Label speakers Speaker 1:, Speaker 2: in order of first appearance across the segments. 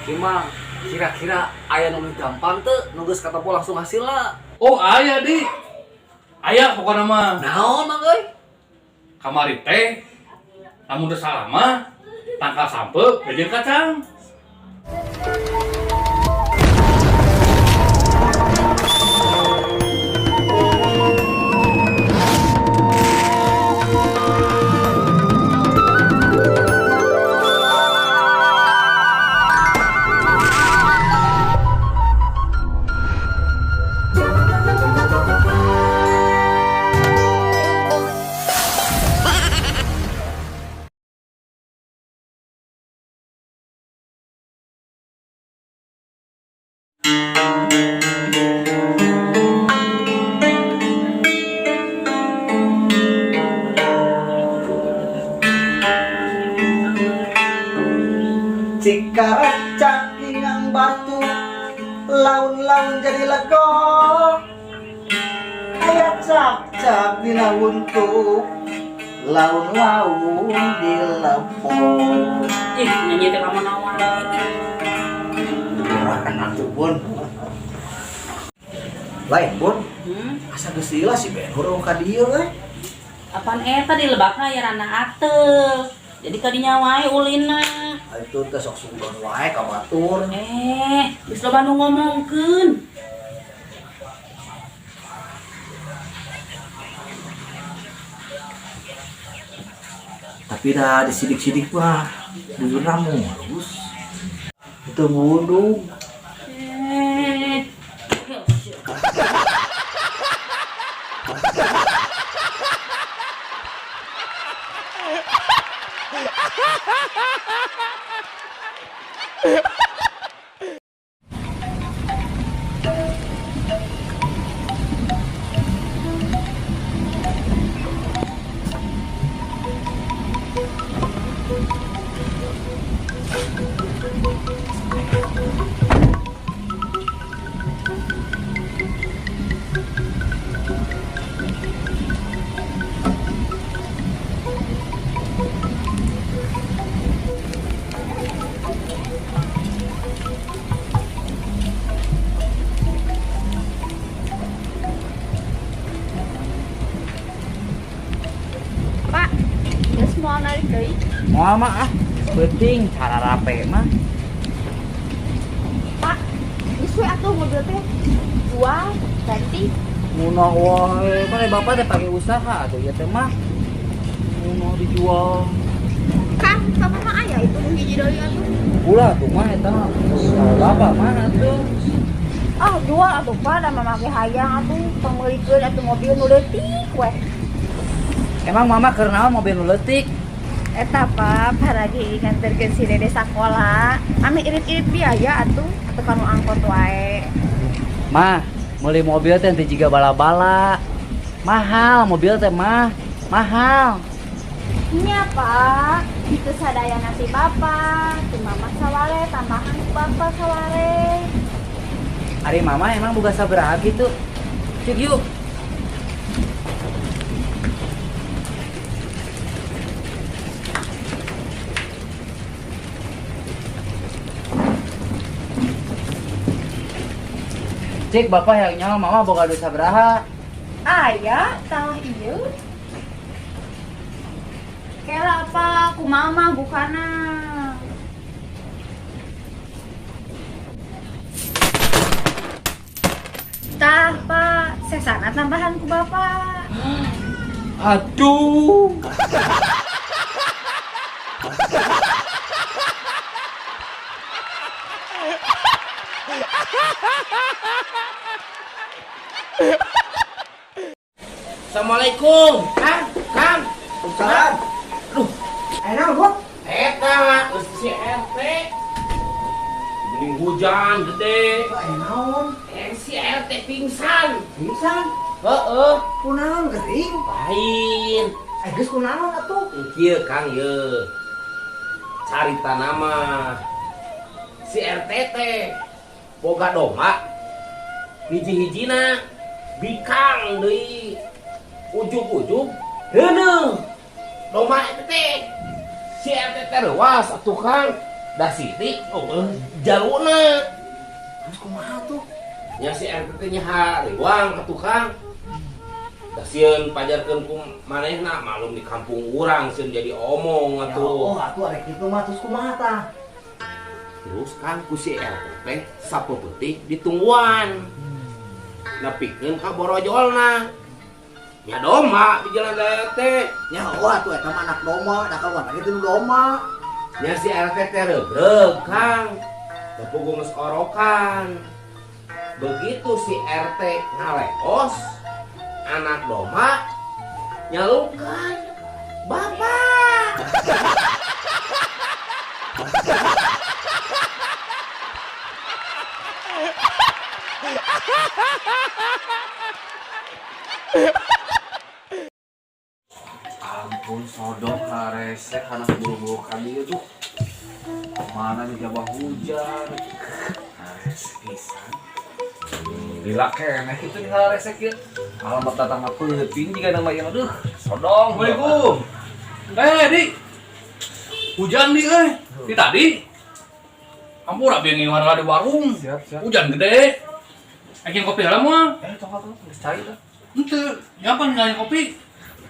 Speaker 1: Cuma kira-kira aya nu gampang teu nu geus katapo langsung hasilna.
Speaker 2: Oh aya di. Aya pokokna mah.
Speaker 1: Naon Mang euy?
Speaker 2: Kamari teh lamun teu salah mah tangkal sampeuk bejeur kacang.
Speaker 3: Cikaracak ingang batu, laun-laun jadi lego. Aya cap-cap dina wuntu, laun-laun di lempo.
Speaker 4: Ih, nyanyi teh kamu nawan.
Speaker 3: Gerakan atuh Bun. Lain Bun, asa geus lila si Benhur ka dieu we.
Speaker 4: Apaan eta di lebakna ya ranah ateu. Jadi kadinya wae ulina.
Speaker 3: Itu teh sok sungguh wae ka batur.
Speaker 4: Geus loba nu ngomongkeun.
Speaker 3: Tapi dah disidik-sidik mah bujur mulus. Itu budung.
Speaker 5: Pak, geus moal narik deui.
Speaker 1: Moal mah penting cara rape mah.
Speaker 5: Pak, geus we atuh mobil teh. Jual, ganti.
Speaker 1: Munah wae, kan bapak teh pake usaha atuh ieu teh mah. Munah dijual.
Speaker 5: Kan sama mah aya itu nu hiji deui atuh.
Speaker 1: Ulah tuh mah eta bapak mah atuh.
Speaker 5: Ah, jual atuh Pak, da mamake hayang atuh pameulikeun atuh mobil nu leutik we.
Speaker 1: Emang mama keur naon mobil nu leutik?
Speaker 5: Eta Pak, paragi nganterkeun si Dede sakola. Ami irit-irit biaya atuh kanu angkot wae.
Speaker 1: Mah, meuli mobil teh teu jiga bala-bala. Mahal mobil teh mah, mahal.
Speaker 5: Nya Pak, itu sadaya nasi Bapak, si Mama saware tambahan ku Bapak saware.
Speaker 1: Ari mama emang boga sabaraha gitu? Cuk yuk. Cik, bapak yang nyawa mama boga duit sabaraha?
Speaker 5: Aya, tah ieu. Kela apa ku Mama bukana. Tah Pak, sesana tambahan ku Bapak.
Speaker 1: Aduh.
Speaker 6: Assalamualaikum, Kang.
Speaker 3: Salam.
Speaker 6: Aduh,
Speaker 3: Enak Bun.
Speaker 6: eta geus si RT. Bening hujan gede.
Speaker 3: Naon?
Speaker 6: Si RT pingsan.
Speaker 3: Pingsan?
Speaker 6: Heeh.
Speaker 3: Kunaon gering?
Speaker 6: Lain.
Speaker 3: Geus kunaon atuh?
Speaker 6: Kieu Kang ye. Carita nama si RT teh boga domba. Hiji-hijina bikang deui ujug-ujug heuneuh. Domba eta teh si RT teh leuwas atuh Kang. dah siti jaluna
Speaker 3: Terus kumaha tuh?
Speaker 6: nya si RT nya hariwang atuh Kang. Da sieun pajarkeun ku manehna malum di kampung urang sieun jadi omong
Speaker 3: Ya
Speaker 6: atuh.
Speaker 3: oh atuh arek kitu mah terus kumaha tah?
Speaker 6: Terus kan ku si RT sapeupeutih ditungguan. Nepikeun ka borojolna. Nya domba di jalan daerah teh.
Speaker 3: Ya oh atuh eta mah anak doma, da kaluar lagi teh doma.
Speaker 6: Nya si RT teh regreg Kang. Da puguh geus orokan. Begitu si RT ngaleos, anak domba nyalukan, Bapak.
Speaker 7: Ampun sodok karesek anak buru-buru kali itu mana nih jabah hujan karesek pisan gila keneh itu nih karesek ya alamat datang apa penting jika nama yang aduh sodong
Speaker 2: Assalamualaikum. Di. Hujan di Di tadi. Kamu udah bingung mana di warung.
Speaker 7: siap
Speaker 2: Hujan gede. Aking kopi lah mah.
Speaker 7: tunggu geus cai dah
Speaker 2: Ente, gampang nggak kopi?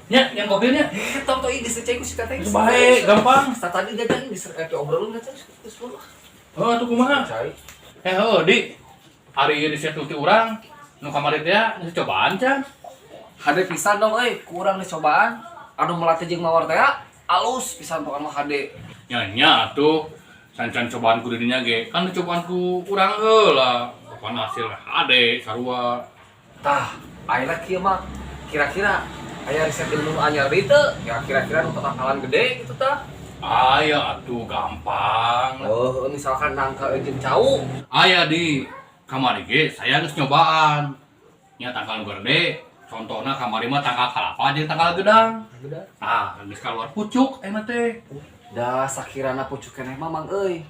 Speaker 2: Nya, yang kopinya.
Speaker 7: tau tau ini secai ku si katanya
Speaker 2: Baik, gampang.
Speaker 7: tadi jajan di obrolin katanya geus pulang
Speaker 2: Oh, tuh kumaha?
Speaker 7: cai
Speaker 2: Di. Hari di situ ti urang, nu kamari teh geus cobaan can.
Speaker 7: hade pisan dong kurang nih cobaan anu melatih jeung mawar teh alus pisan pokoknya mah hade
Speaker 2: Nya tuh sancan cobaan ku didinya ge. Kan cobaan ku urang heula. Pokona hasil ade sarua.
Speaker 7: tah ayeuna kieu mah kira-kira aya riset ilmu anyar deui teu ya kira-kira nu ketakalan gede gitu tah
Speaker 2: Aya atuh gampang.
Speaker 7: oh misalkan nangka jeung cau
Speaker 2: Aya di kamari ge saya geus nyobaan. Nya tanggal gede, contohna kamari mah tanggal kalapa jeung tanggal gedang. Nah, geus kaluar pucuk mah teh.
Speaker 7: dah sakirana pucuk keneh mah mang euy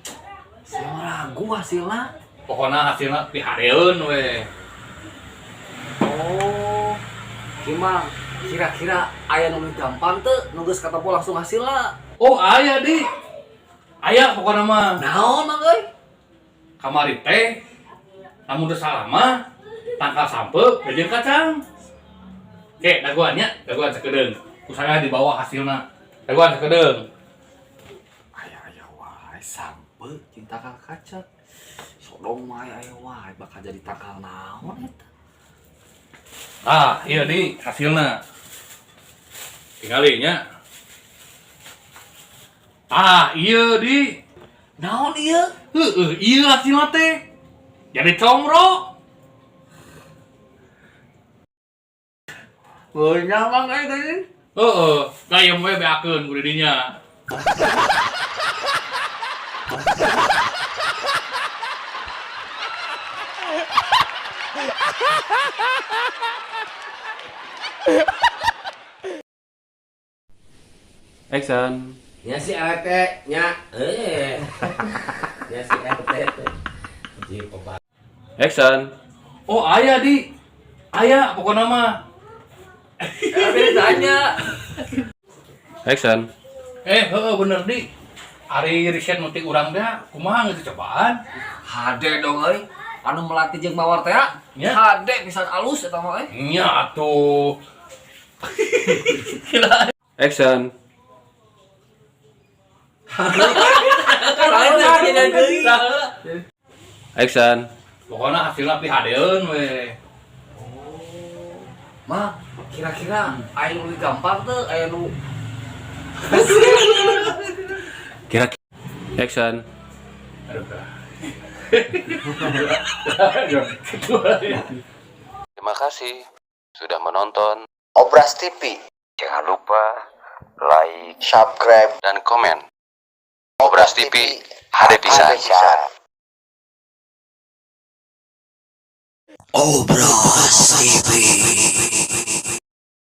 Speaker 7: saya mah ragu hasilna
Speaker 2: Pokona hasilna pihareun we.
Speaker 7: oh gimana kira-kira aya nu gampang teu nu geus katempo langsung hasilna
Speaker 2: Oh, aya di. Aya pokona mah.
Speaker 7: naon mang euy
Speaker 2: Kamari teh lamun teu salah mah tangkal sampeuk jeung kacang. Oke, daguan sakedeung. Usaha di bawah hasilna. Daguan sakedeung.
Speaker 7: aya wae sampe cinta kal kacang sodong mah aya wae bakal jadi tangkal naon eta
Speaker 2: Iya di hasilna. Tingali nya. Iya di.
Speaker 7: naon ieu
Speaker 2: Iya hasilna teh. Jadi comro.
Speaker 7: beunah mang euy teh
Speaker 2: Gayem we beakeun ku didinya.
Speaker 8: Action.
Speaker 6: Nya si RT nya nya si RT teh ji obat.
Speaker 8: Action.
Speaker 2: Oh, aya di. Aya pokona mah.
Speaker 7: bedanya
Speaker 8: Action.
Speaker 2: Bener di. Ari riset nu ti urang teh kumaha geus cobaan?
Speaker 7: hade dong euy anu melatih jeung mawar teh
Speaker 2: Nya.
Speaker 7: hade pisan alus eta mah euy
Speaker 2: Nya atuh.
Speaker 8: Action. Action.
Speaker 2: Pokona hasilna pihadeun we.
Speaker 7: mah kira-kira aya nu lebih gampang teu aya nu
Speaker 8: Kira. Action. Terima kasih sudah menonton
Speaker 3: Obras TV.
Speaker 8: Jangan lupa like,
Speaker 3: Subscribe
Speaker 8: dan komen. Obras TV, hade pisan.
Speaker 3: Obras TV.